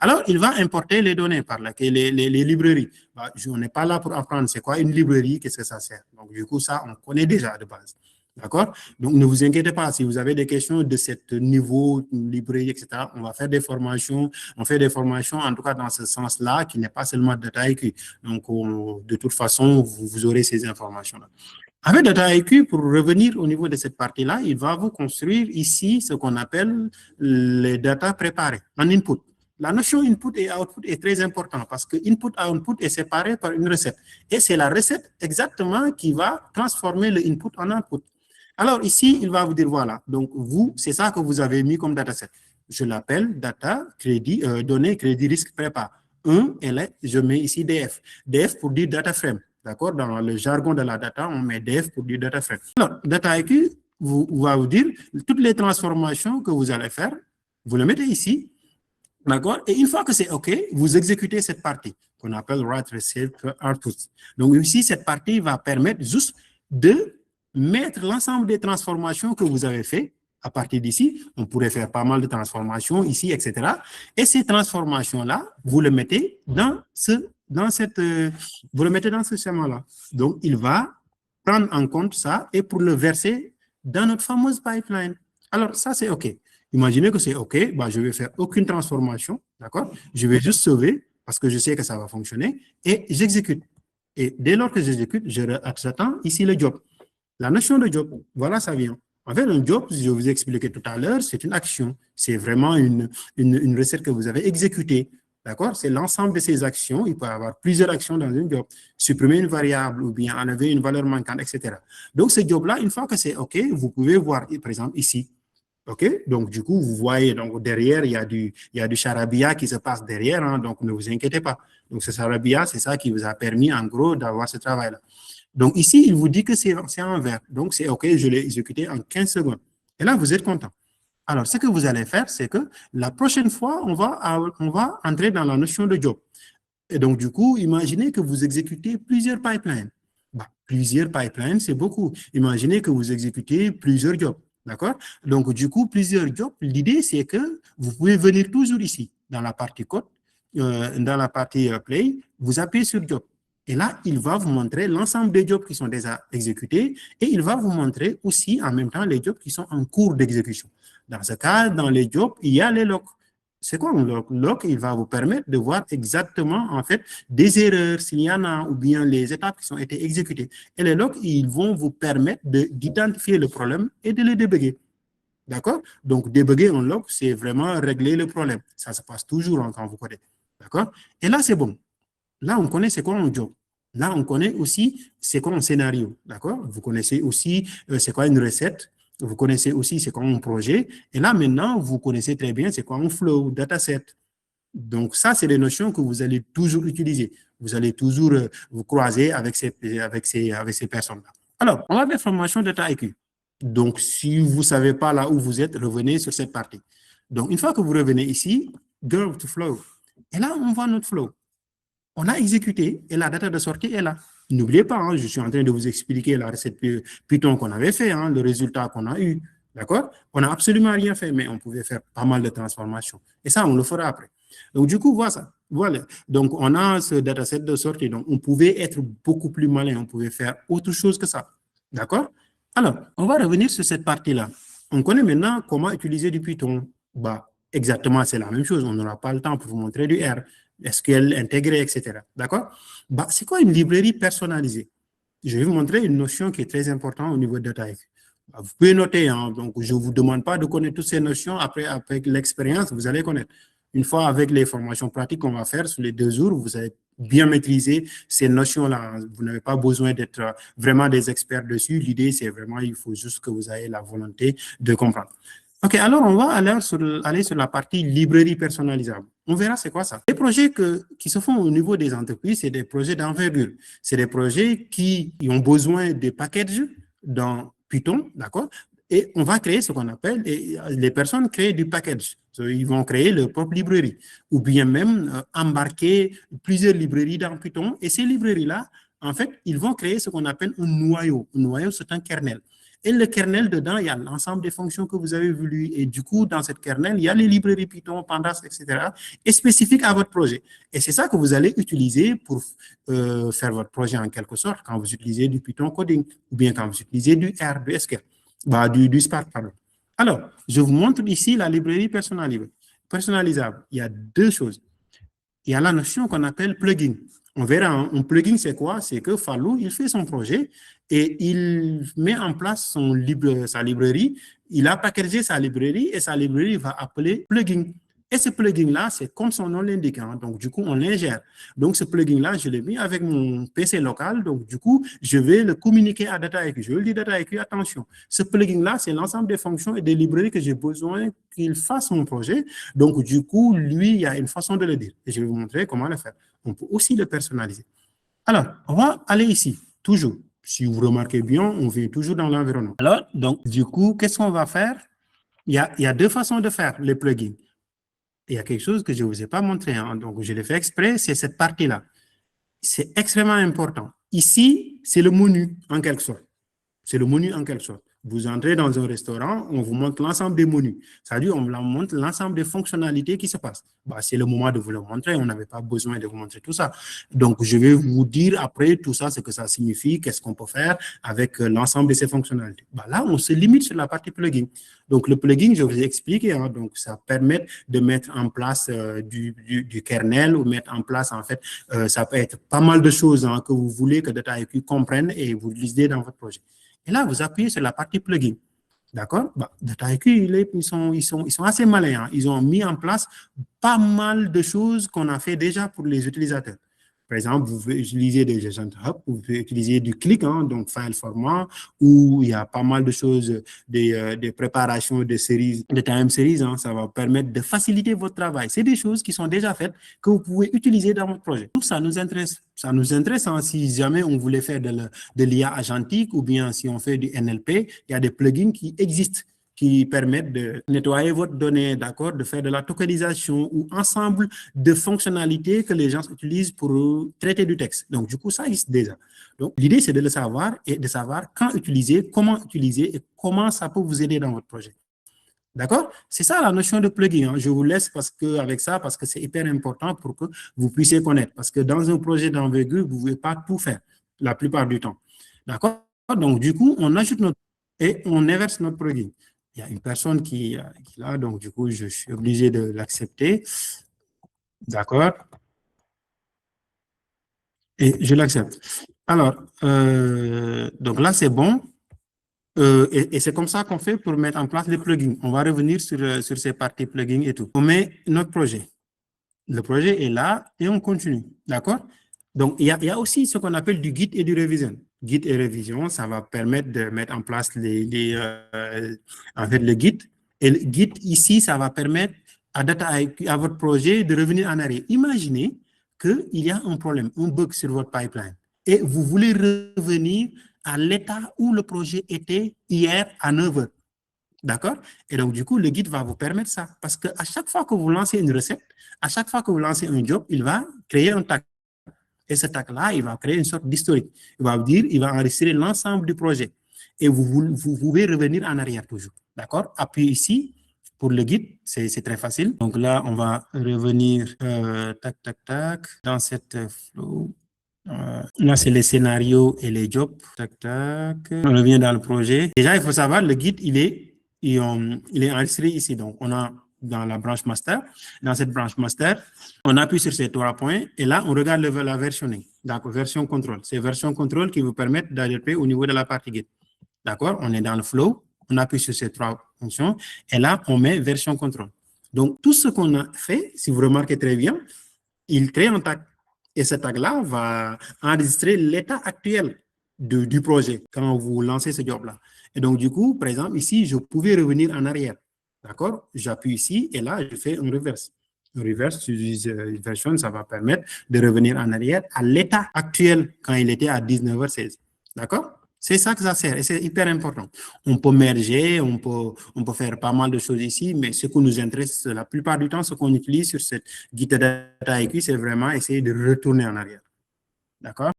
Alors, il va importer les données par laquelle les librairies. Bah, on n'est pas là pour apprendre c'est quoi une librairie, qu'est-ce que ça sert. Donc, du coup, ça, on connaît déjà de base. D'accord? Donc, ne vous inquiétez pas, si vous avez des questions de ce niveau, librairie, etc., on va faire des formations, on fait des formations, en tout cas dans ce sens-là, qui n'est pas seulement DataIQ. Donc, de toute façon, vous aurez ces informations-là. Avec DataIQ, pour revenir au niveau de cette partie-là, il va vous construire ici ce qu'on appelle les data préparés en input. La notion input et output est très importante parce que input et output est séparé par une recette. Et c'est la recette exactement qui va transformer le input en output. Alors ici, il va vous dire, voilà, donc vous, c'est ça que vous avez mis comme dataset. Je l'appelle data, crédit, données, crédit, risque, prépa. Je mets ici DF. DF pour dire data frame. D'accord? Dans le jargon de la data, on met DF pour dire data frame. Alors, DataIQ va vous dire toutes les transformations que vous allez faire, vous le mettez ici. D'accord? Et une fois que c'est OK, vous exécutez cette partie qu'on appelle write, receive, output. Donc ici, cette partie va permettre juste de mettre l'ensemble des transformations que vous avez fait. À partir d'ici, on pourrait faire pas mal de transformations ici, etc. Et ces transformations-là, vous le mettez dans ce schéma-là. Donc, il va prendre en compte ça et pour le verser dans notre fameuse pipeline. Alors, ça, c'est OK. Imaginez que c'est OK, bah, je ne vais faire aucune transformation, d'accord? Je vais juste sauver parce que je sais que ça va fonctionner et j'exécute. Et dès lors que j'exécute, j'attends ici le job. La notion de job, voilà, ça vient. En fait, un job, je vous ai expliqué tout à l'heure, c'est une action. C'est vraiment une recette que vous avez exécutée. D'accord? C'est l'ensemble de ces actions. Il peut y avoir plusieurs actions dans un job. Supprimer une variable ou bien enlever une valeur manquante, etc. Donc, ce job-là, une fois que c'est OK, vous pouvez voir, par exemple, ici. OK? Donc, du coup, vous voyez, donc derrière, il y a du charabia qui se passe derrière. Hein, donc, ne vous inquiétez pas. Donc, ce charabia, c'est ça qui vous a permis, en gros, d'avoir ce travail-là. Donc, ici, il vous dit que c'est en vert. Donc, c'est OK, je l'ai exécuté en 15 secondes. Et là, vous êtes content. Alors, ce que vous allez faire, c'est que la prochaine fois, on va entrer dans la notion de job. Et donc, du coup, imaginez que vous exécutez plusieurs pipelines. Bah, plusieurs pipelines, c'est beaucoup. Imaginez que vous exécutez plusieurs jobs. D'accord? Donc, du coup, plusieurs jobs, l'idée, c'est que vous pouvez venir toujours ici, dans la partie code, dans la partie play, vous appuyez sur job. Et là, il va vous montrer l'ensemble des jobs qui sont déjà exécutés et il va vous montrer aussi en même temps les jobs qui sont en cours d'exécution. Dans ce cas, dans les jobs, il y a les logs. C'est quoi un log? Log, il va vous permettre de voir exactement, en fait, des erreurs, s'il y en a, ou bien les étapes qui ont été exécutées. Et les logs, ils vont vous permettre d'identifier le problème et de le débugger. D'accord? Donc, débugger un log, c'est vraiment régler le problème. Ça se passe toujours quand vous codez. D'accord? Et là, c'est bon. Là, on connaît c'est quoi un job. Là, on connaît aussi c'est quoi un scénario. D'accord? Vous connaissez aussi c'est quoi une recette. Vous connaissez aussi c'est quoi un projet. Et là, maintenant, vous connaissez très bien c'est quoi un flow, dataset. Donc, ça, c'est des notions que vous allez toujours utiliser. Vous allez toujours vous croiser avec ces personnes-là. Alors, on va faire formation DataIQ. Donc, si vous ne savez pas là où vous êtes, revenez sur cette partie. Donc, une fois que vous revenez ici, go to flow. Et là, on voit notre flow. On a exécuté et la date de sortie est là. N'oubliez pas, hein, je suis en train de vous expliquer la recette Python qu'on avait fait, hein, le résultat qu'on a eu. D'accord? On n'a absolument rien fait, mais on pouvait faire pas mal de transformations. Et ça, on le fera après. Donc, du coup, voilà ça. Voilà. Donc, on a ce dataset de sortie. Donc, on pouvait être beaucoup plus malin. On pouvait faire autre chose que ça. D'accord? Alors, on va revenir sur cette partie-là. On connaît maintenant comment utiliser du Python. Bah, exactement, c'est la même chose. On n'aura pas le temps pour vous montrer du R. SQL intégré, etc. D'accord? Bah, c'est quoi une librairie personnalisée? Je vais vous montrer une notion qui est très importante au niveau de DataIQ. Bah, vous pouvez noter, hein, donc je ne vous demande pas de connaître toutes ces notions. Après, avec l'expérience, vous allez connaître. Une fois avec les formations pratiques qu'on va faire sur les 2 jours, vous allez bien maîtriser ces notions-là. Vous n'avez pas besoin d'être vraiment des experts dessus. L'idée, c'est vraiment, il faut juste que vous ayez la volonté de comprendre. OK, alors on va aller sur la partie librairie personnalisable. On verra c'est quoi ça. Les projets qui se font au niveau des entreprises, c'est des projets d'envergure. C'est des projets qui ont besoin de packages dans Python, d'accord? Et on va créer ce qu'on appelle, les personnes créent du package. Ils vont créer leur propre librairie ou bien même embarquer plusieurs librairies dans Python. Et ces librairies-là, en fait, ils vont créer ce qu'on appelle un noyau. Un noyau, c'est un kernel. Et le kernel, dedans, il y a l'ensemble des fonctions que vous avez voulu. Et du coup, dans cette kernel, il y a les librairies Python, Pandas, etc. et spécifiques à votre projet. Et c'est ça que vous allez utiliser pour faire votre projet en quelque sorte quand vous utilisez du Python coding ou bien quand vous utilisez du R, du SQL, du Spark, pardon. Alors, je vous montre ici la librairie personnalisable. Il y a deux choses. Il y a la notion qu'on appelle plugin. On verra, un plugin, c'est quoi? C'est que Fallou, il fait son projet et il met en place sa librairie. Il a packagé sa librairie et sa librairie va appeler plugin. Et ce plugin-là, c'est comme son nom l'indique. Hein. Donc, du coup, on l'ingère. Donc, ce plugin-là, je l'ai mis avec mon PC local. Donc, du coup, je vais le communiquer à DataIQ. Je vais lui dire, DataIQ, attention, ce plugin-là, c'est l'ensemble des fonctions et des librairies que j'ai besoin qu'il fasse mon projet. Donc, du coup, lui, il y a une façon de le dire. Et je vais vous montrer comment le faire. On peut aussi le personnaliser. Alors, on va aller ici, toujours. Si vous remarquez bien, on vient toujours dans l'environnement. Alors, donc, du coup, qu'est-ce qu'on va faire? Il y a deux façons de faire les plugins. Il y a quelque chose que je ne vous ai pas montré, hein, donc je l'ai fait exprès, c'est cette partie-là. C'est extrêmement important. Ici, c'est le menu, en quelque sorte. C'est le menu en quelque sorte. Vous entrez dans un restaurant, on vous montre l'ensemble des menus. C'est-à-dire, on vous montre l'ensemble des fonctionnalités qui se passent. Bah, c'est le moment de vous le montrer. On n'avait pas besoin de vous montrer tout ça. Donc, je vais vous dire après tout ça, ce que ça signifie, qu'est-ce qu'on peut faire avec l'ensemble de ces fonctionnalités. Bah, là, on se limite sur la partie plugin. Donc, le plugin, je vous ai expliqué, hein, donc ça permet de mettre en place du kernel ou mettre en place, en fait, ça peut être pas mal de choses hein, que vous voulez que DataIQ comprenne et vous l'utilisez dans votre projet. Et là, vous appuyez sur la partie plugin. D'accord? Bah, DataIQ, ils sont assez malins. Hein. Ils ont mis en place pas mal de choses qu'on a fait déjà pour les utilisateurs. Par exemple, vous pouvez utiliser des Agent Hub, vous pouvez utiliser du click, hein, donc file format, où il y a pas mal de choses, des préparations de séries, de time series, hein, ça va permettre de faciliter votre travail. C'est des choses qui sont déjà faites que vous pouvez utiliser dans votre projet. Donc, ça nous intéresse. Ça nous intéresse hein, si jamais on voulait faire de l'IA agentique ou bien si on fait du NLP, il y a des plugins qui existent qui permettent de nettoyer votre donnée, d'accord, de faire de la tokenisation ou ensemble de fonctionnalités que les gens utilisent pour traiter du texte. Donc, du coup, ça existe déjà. Donc, l'idée, c'est de le savoir et de savoir quand utiliser, comment utiliser et comment ça peut vous aider dans votre projet. D'accord? C'est ça la notion de plugin. Hein. Je vous laisse avec ça parce que c'est hyper important pour que vous puissiez connaître. Parce que dans un projet d'envergure, vous ne pouvez pas tout faire la plupart du temps. D'accord? Donc, du coup, on ajoute et on inverse notre plugin. Il y a une personne qui est là, donc du coup, je suis obligé de l'accepter. D'accord? Et je l'accepte. Alors, donc là, c'est bon. Et c'est comme ça qu'on fait pour mettre en place les plugins. On va revenir sur ces parties plugins et tout. On met notre projet. Le projet est là et on continue. D'accord? Donc, il y a aussi ce qu'on appelle du Git et du Revision. Git et Revision, ça va permettre de mettre en place en fait, le Git. Et le Git, ici, ça va permettre à votre projet de revenir en arrière. Imaginez qu'il y a un problème, un bug sur votre pipeline et vous voulez revenir à l'état où le projet était hier à 9 heures. D'accord? Et donc, du coup, le guide va vous permettre ça. Parce qu'à chaque fois que vous lancez une recette, à chaque fois que vous lancez un job, il va créer un tag. Et ce tag-là, il va créer une sorte d'historique. Il va vous dire, il va enregistrer l'ensemble du projet. Et vous pouvez revenir en arrière toujours. D'accord? Appuyez ici pour le guide. C'est très facile. Donc là, on va revenir, tac, dans cette flow. Là, c'est les scénarios et les jobs. Tac. On revient dans le projet. Déjà, il faut savoir, le guide, il est enregistré ici. Donc, on a dans la branche master. Dans cette branche master, on appuie sur ces 3 points et là, on regarde la versionning. Donc, version contrôle. C'est version contrôle qui vous permettent d'adapter au niveau de la partie guide. D'accord? On est dans le flow. On appuie sur ces 3 fonctions et là, on met version contrôle. Donc, tout ce qu'on a fait, si vous remarquez très bien, il crée un tag. Et ce tag-là va enregistrer l'état actuel du projet quand vous lancez ce job-là. Et donc, du coup, par exemple, ici, je pouvais revenir en arrière. D'accord? J'appuie ici et là, je fais un reverse. Un reverse sur version, ça va permettre de revenir en arrière à l'état actuel quand il était à 19h16. D'accord? C'est ça que ça sert et c'est hyper important. On peut merger, on peut faire pas mal de choses ici, mais ce qui nous intéresse la plupart du temps, ce qu'on utilise sur cette guide DataIQ, c'est vraiment essayer de retourner en arrière. D'accord?